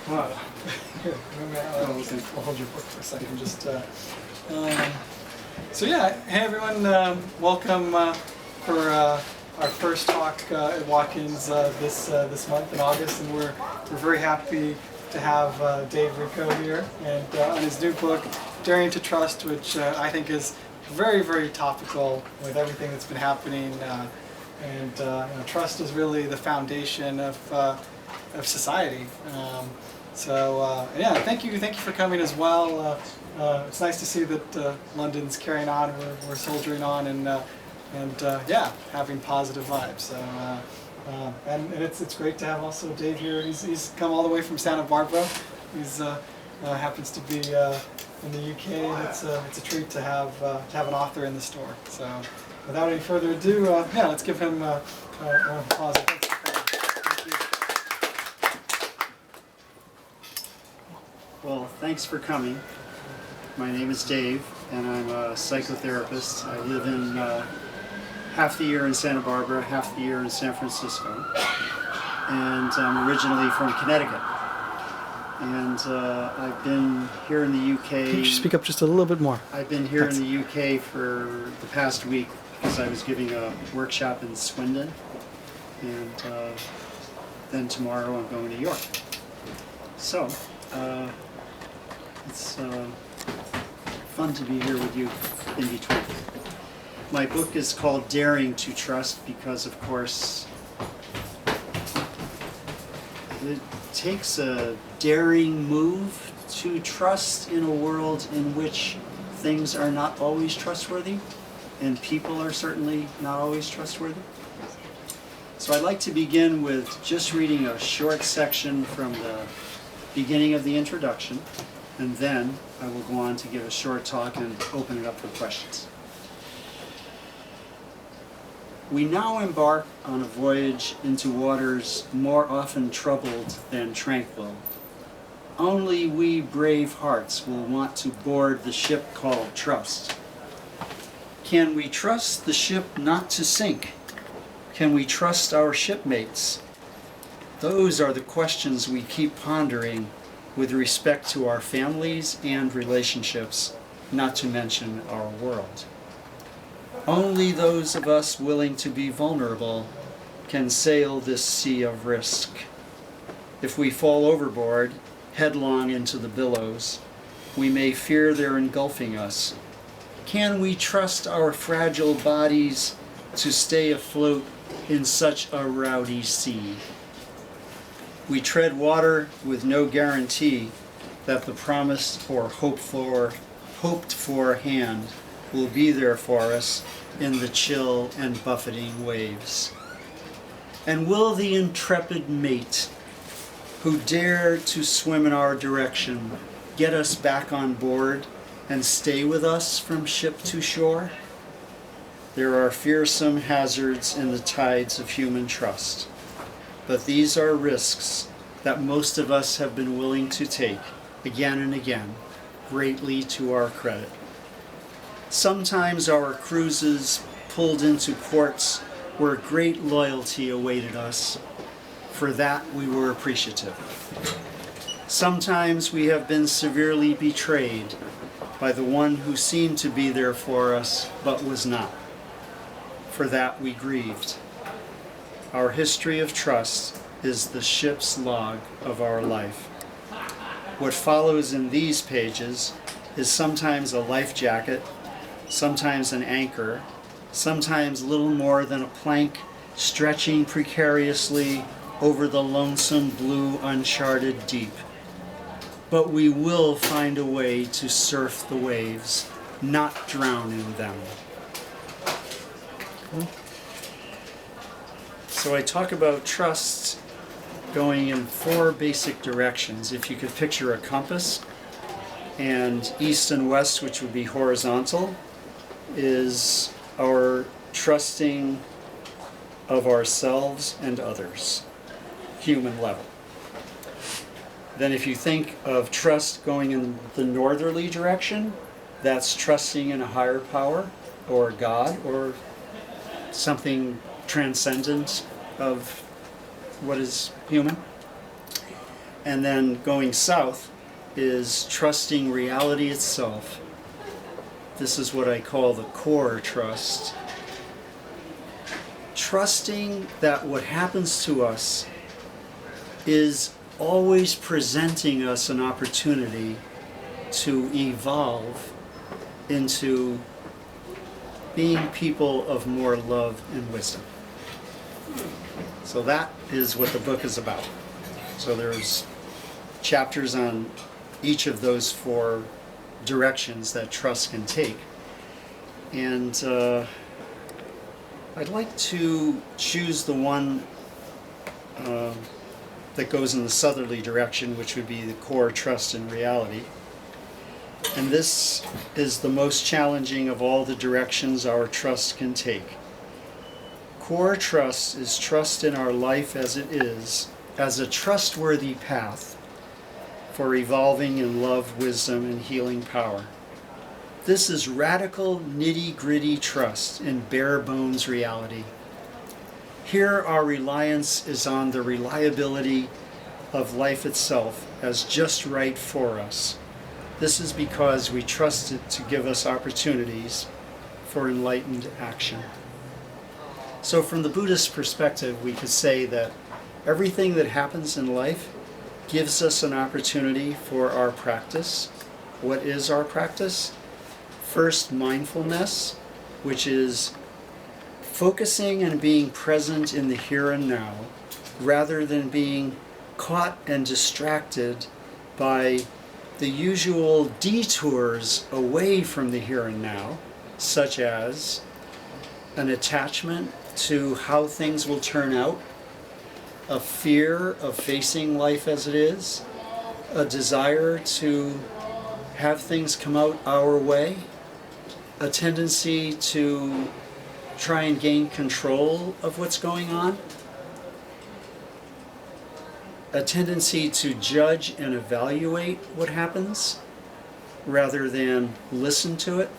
Wow. Here, I'll hold your book for a second. So yeah, hey everyone, welcome for our first talk at Watkins this month in August, and we're very happy to have Dave Richo here and on his new book, Daring to Trust, which I think is very, very topical with everything that's been happening. Trust is really the foundation of society. Yeah, thank you for coming as well. It's nice to see that London's carrying on. We're soldiering on and yeah, having positive vibes. So and it's great to have also Dave here. He's come all the way from Santa Barbara. He's happens to be in the UK, and it's a treat to have an author in the store. So without any further ado, yeah, let's give him a applause. Well, thanks for coming. My name is Dave, and I'm a psychotherapist. I live in half the year in Santa Barbara, half the year in San Francisco, and I'm originally from Connecticut. And I've been here in the UK. Can you speak up just a little bit more? I've been here in the UK for the past week because I was giving a workshop in Swindon, and then tomorrow I'm going to York. So. It's fun to be here with you in between. My book is called Daring to Trust because, of course, it takes a daring move to trust in a world in which things are not always trustworthy, and people are certainly not always trustworthy. So I'd like to begin with just reading a short section from the beginning of the introduction, and then I will go on to give a short talk and open it up for questions. We now embark on a voyage into waters more often troubled than tranquil. Only we brave hearts will want to board the ship called trust. Can we trust the ship not to sink? Can we trust our shipmates? Those are the questions we keep pondering with respect to our families and relationships, not to mention our world. Only those of us willing to be vulnerable can sail this sea of risk. If we fall overboard, headlong into the billows, we may fear they're engulfing us. Can we trust our fragile bodies to stay afloat in such a rowdy sea? We tread water with no guarantee that the promised or hoped for hand will be there for us in the chill and buffeting waves. And will the intrepid mate who dare to swim in our direction get us back on board and stay with us from ship to shore? There are fearsome hazards in the tides of human trust. But these are risks that most of us have been willing to take again and again, greatly to our credit. Sometimes our cruises pulled into ports where great loyalty awaited us. For that we were appreciative. Sometimes we have been severely betrayed by the one who seemed to be there for us but was not. For that we grieved. Our history of trust is the ship's log of our life. What follows in these pages is sometimes a life jacket, sometimes an anchor, sometimes little more than a plank stretching precariously over the lonesome blue uncharted deep. But we will find a way to surf the waves, not drown in them. So I talk about trust going in 4 basic directions. If you could picture a compass, and east and west, which would be horizontal, is our trusting of ourselves and others, human level. Then if you think of trust going in the northerly direction, that's trusting in a higher power, or God, or something transcendent of what is human. And then going south is trusting reality itself. This is what I call the core trust. Trusting that what happens to us is always presenting us an opportunity to evolve into being people of more love and wisdom. So that is what the book is about. So there's chapters on each of those 4 directions that trust can take. And I'd like to choose the one that goes in the southerly direction, which would be the core trust in reality. And this is the most challenging of all the directions our trust can take. Core trust is trust in our life as it is, as a trustworthy path for evolving in love, wisdom, and healing power. This is radical, nitty-gritty trust in bare-bones reality. Here our reliance is on the reliability of life itself as just right for us. This is because we trust it to give us opportunities for enlightened action. So from the Buddhist perspective, we could say that everything that happens in life gives us an opportunity for our practice. What is our practice? First, mindfulness, which is focusing and being present in the here and now, rather than being caught and distracted by the usual detours away from the here and now, such as an attachment to how things will turn out, a fear of facing life as it is, a desire to have things come out our way, a tendency to try and gain control of what's going on, a tendency to judge and evaluate what happens rather than listen to it.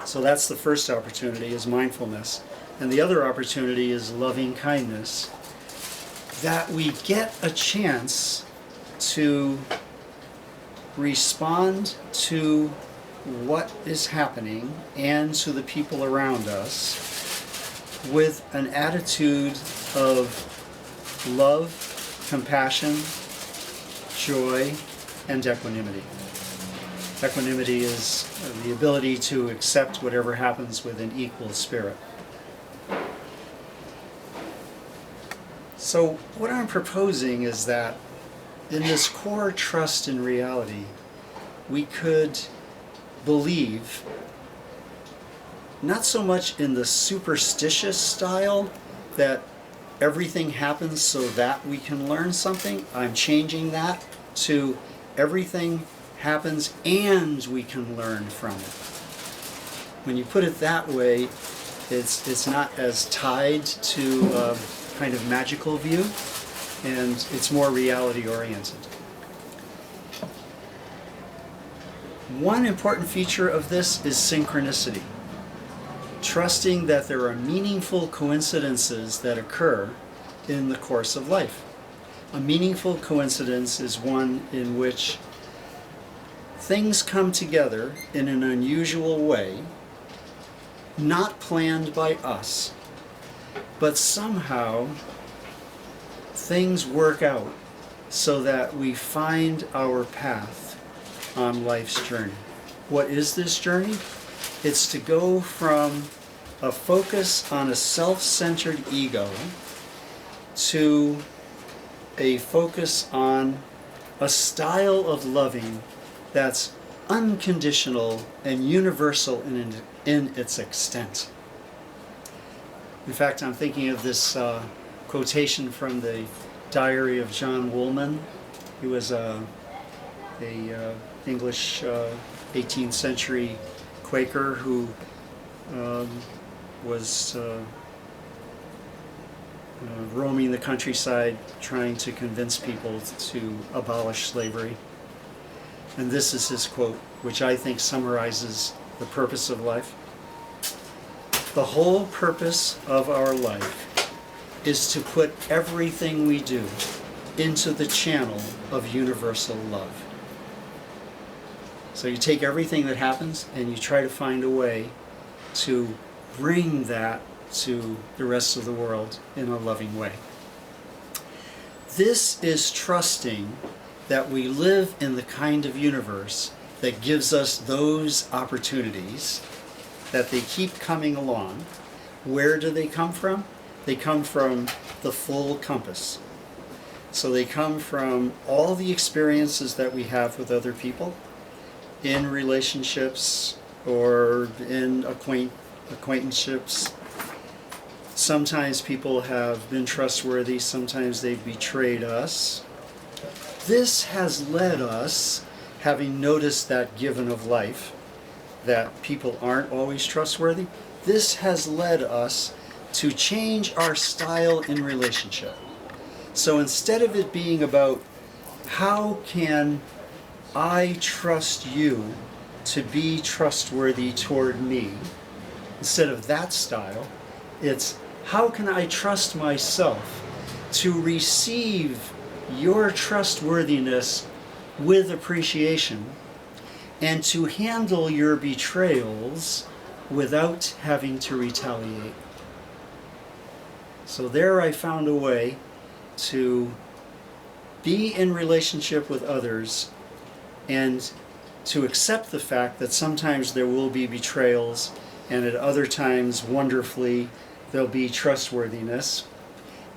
So that's the first opportunity, is mindfulness. And the other opportunity is loving kindness, that we get a chance to respond to what is happening and to the people around us with an attitude of love, compassion, joy, and equanimity. Equanimity is the ability to accept whatever happens with an equal spirit. So what I'm proposing is that in this core trust in reality, we could believe not so much in the superstitious style that everything happens so that we can learn something. I'm changing that to everything happens and we can learn from it. When you put it that way, it's not as tied to a kind of magical view, and it's more reality oriented. One important feature of this is synchronicity. Trusting that there are meaningful coincidences that occur in the course of life. A meaningful coincidence is one in which things come together in an unusual way, not planned by us, but somehow things work out so that we find our path on life's journey. What is this journey? It's to go from a focus on a self-centered ego to a focus on a style of loving that's unconditional and universal in its extent. In fact, I'm thinking of this quotation from the diary of John Woolman. He was a English 18th century Quaker who was roaming the countryside trying to convince people to abolish slavery. And this is his quote, which I think summarizes the purpose of life. The whole purpose of our life is to put everything we do into the channel of universal love. So you take everything that happens and you try to find a way to bring that to the rest of the world in a loving way. This is trusting that we live in the kind of universe that gives us those opportunities, that they keep coming along. Where do they come from? They come from the full compass. So they come from all the experiences that we have with other people, in relationships or in acquaintanceships. Sometimes people have been trustworthy, sometimes they've betrayed us. This has led us, having noticed that given of life, that people aren't always trustworthy, this has led us to change our style in relationship. So instead of it being about how can I trust you to be trustworthy toward me, instead of that style, it's how can I trust myself to receive your trustworthiness with appreciation and to handle your betrayals without having to retaliate. So there I found a way to be in relationship with others and to accept the fact that sometimes there will be betrayals and at other times, wonderfully, there'll be trustworthiness.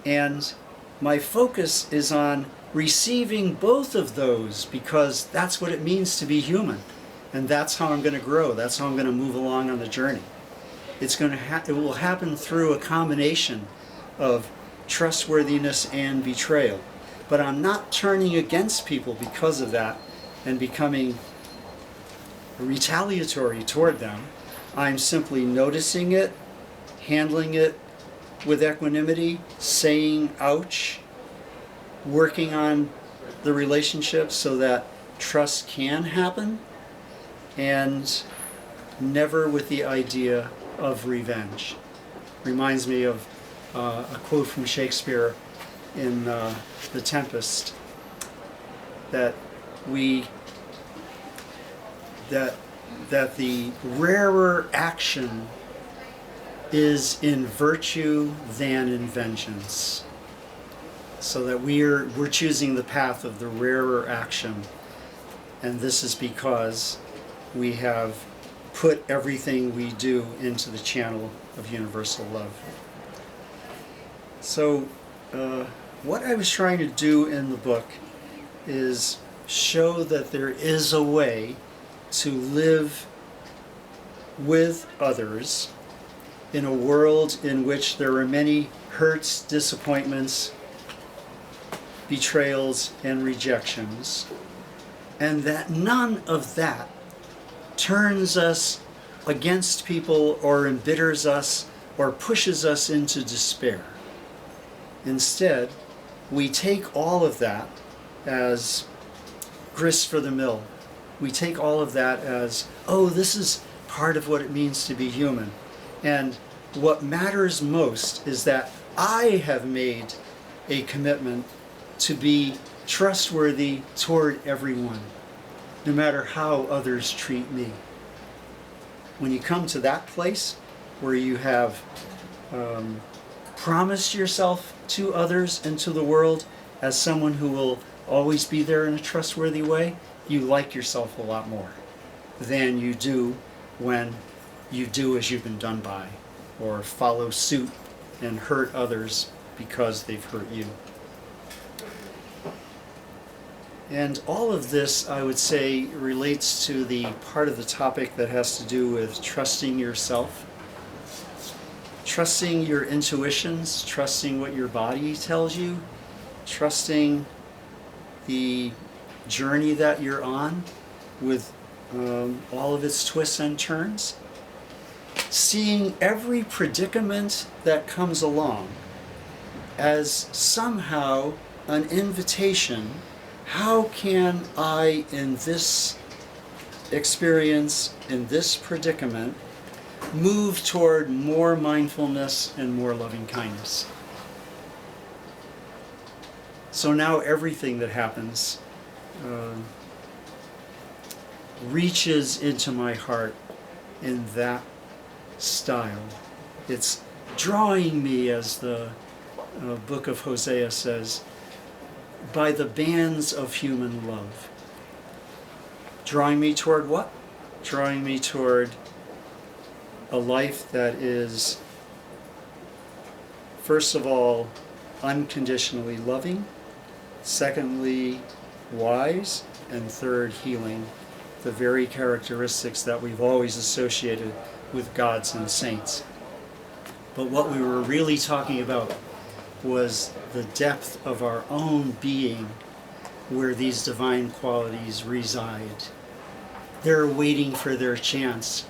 And my focus is on receiving both of those because that's what it means to be human. And that's how I'm going to grow. That's how I'm going to move along on the journey. It will happen through a combination of trustworthiness and betrayal. But I'm not turning against people because of that and becoming retaliatory toward them. I'm simply noticing it, handling it with equanimity, saying ouch, working on the relationship so that trust can happen, and never with the idea of revenge. Reminds me of a quote from Shakespeare in The Tempest, that the rarer action is in virtue than in vengeance. So that we're choosing the path of the rarer action, and this is because we have put everything we do into the channel of universal love. So what I was trying to do in the book is show that there is a way to live with others in a world in which there are many hurts, disappointments, betrayals, and rejections, and that none of that turns us against people or embitters us or pushes us into despair. Instead, we take all of that as grist for the mill. We take all of that as, oh, this is part of what it means to be human. And what matters most is that I have made a commitment to be trustworthy toward everyone, no matter how others treat me. When you come to that place where you have promised yourself to others and to the world as someone who will always be there in a trustworthy way, you like yourself a lot more than you do when you do as you've been done by, or follow suit and hurt others because they've hurt you. And all of this, I would say, relates to the part of the topic that has to do with trusting yourself, trusting your intuitions, trusting what your body tells you, trusting the journey that you're on with all of its twists and turns, seeing every predicament that comes along as somehow an invitation. How can I, in this experience, in this predicament, move toward more mindfulness and more loving kindness? So now everything that happens reaches into my heart in that style. It's drawing me, as the book of Hosea says, by the bands of human love. Drawing me toward what? Drawing me toward a life that is, first of all, unconditionally loving, secondly, wise, and third, healing, the very characteristics that we've always associated with gods and saints. But what we were really talking about was the depth of our own being, where these divine qualities reside. They're waiting for their chance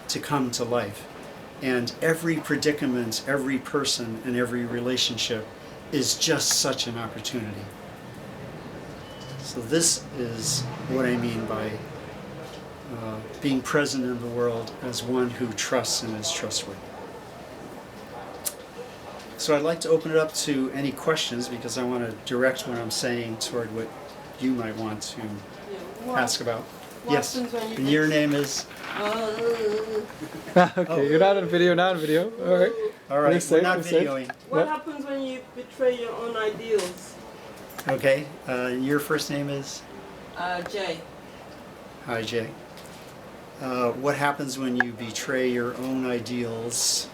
to come to life. And every predicament, every person, and every relationship is just such an opportunity. So this is what I mean by being present in the world as one who trusts and is trustworthy. So I'd like to open it up to any questions, because I want to direct what I'm saying toward what you might want to ask about. Yes, and your name is? Okay, you're not on video, not on video. All right. All right, Safe, we're not safe. videoing. What happens when you betray your own ideals? Okay, your first name is? Jay. Hi, Jay. What happens when you betray your own ideals?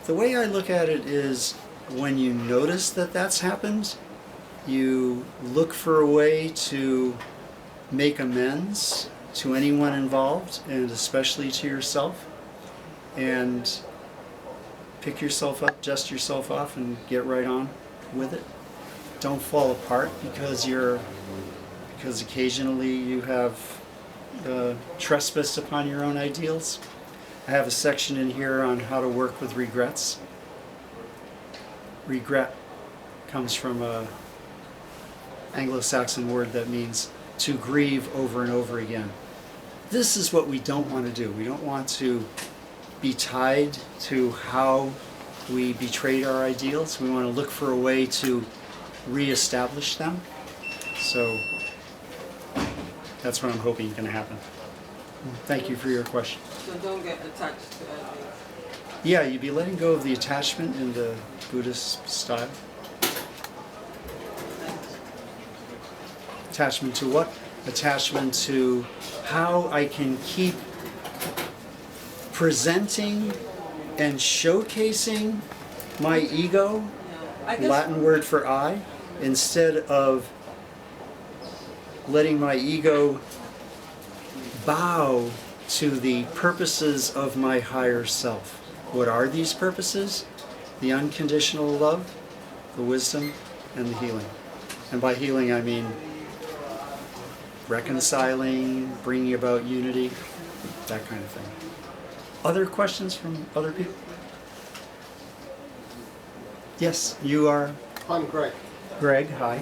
The way I look at it is, when you notice that that's happened, you look for a way to make amends to anyone involved, and especially to yourself, and pick yourself up, dust yourself off, and get right on with it. Don't fall apart because occasionally you have trespassed upon your own ideals. I have a section in here on how to work with regrets. Regret comes from a Anglo-Saxon word that means to grieve over and over again. This is what we don't want to do. We don't want to be tied to how we betrayed our ideals. We want to look for a way to reestablish them. So that's what I'm hoping is going to happen. Thank you for your question. So don't get attached to ideals. Yeah, you'd be letting go of the attachment in the Buddhist style. Attachment to what? Attachment to how I can keep presenting and showcasing my ego, I guess Latin word for I, instead of letting my ego bow to the purposes of my higher self. What are these purposes? The unconditional love, the wisdom, and the healing. And by healing I mean reconciling, bringing about unity, that kind of thing. Other questions from other people? Yes, you are? I'm Greg. Greg, hi.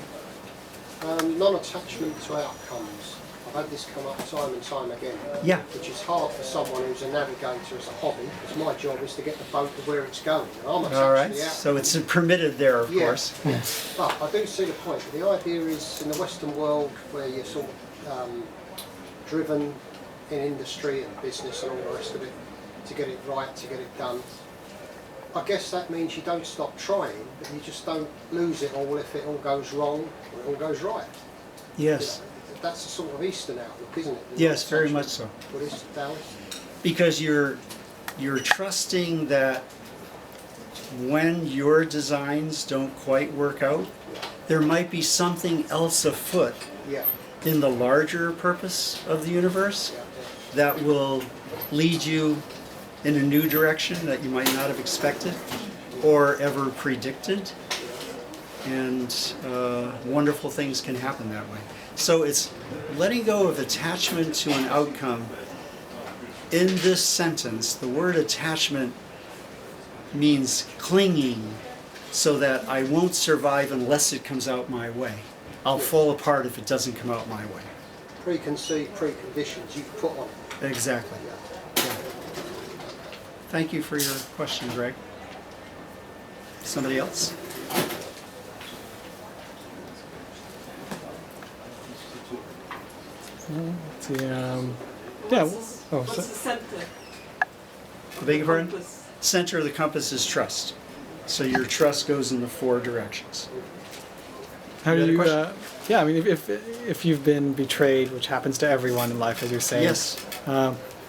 Non-attachment to outcomes. I've had this come up time and time again. Yeah. Which is hard for someone who's a navigator as a hobby, because my job is to get the boat to where it's going. And I'm attached All right, to the outcome. so it's permitted there, of course. But I do see the point. The idea is, in the Western world, where you're sort of driven in industry and business and all the rest of it, to get it right, to get it done, I guess that means you don't stop trying, but you just don't lose it all if it all goes wrong or it all goes right. Yes. You know, that's a sort of Eastern outlook, isn't it? Yes, very much so. Buddhist, Taoist. Because you're trusting that when your designs don't quite work out, there might be something else afoot Yeah. in the larger purpose of the universe Yeah. that will lead you in a new direction that you might not have expected or ever predicted. And wonderful things can happen that way. So it's letting go of attachment to an outcome. In this sentence, the word attachment means clinging, so that I won't survive unless it comes out my way. I'll fall apart if it doesn't come out my way. Preconceived preconditions you put on it. Exactly. Yeah. Yeah. Thank you for your question, Greg. Somebody else? let's see. Yeah. What's the center? I beg your pardon? Compass. Center of the compass is trust. So your trust goes in the 4 directions. How You do had a you? question? Yeah, I mean, if you've been betrayed, which happens to everyone in life, as you're saying. Yes.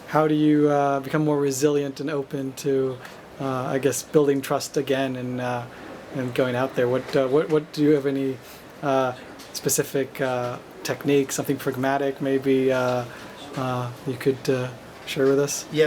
How do you become more resilient and open to, I guess, building trust again and going out there? What do you have any specific technique, something pragmatic maybe you could share with us? Yes.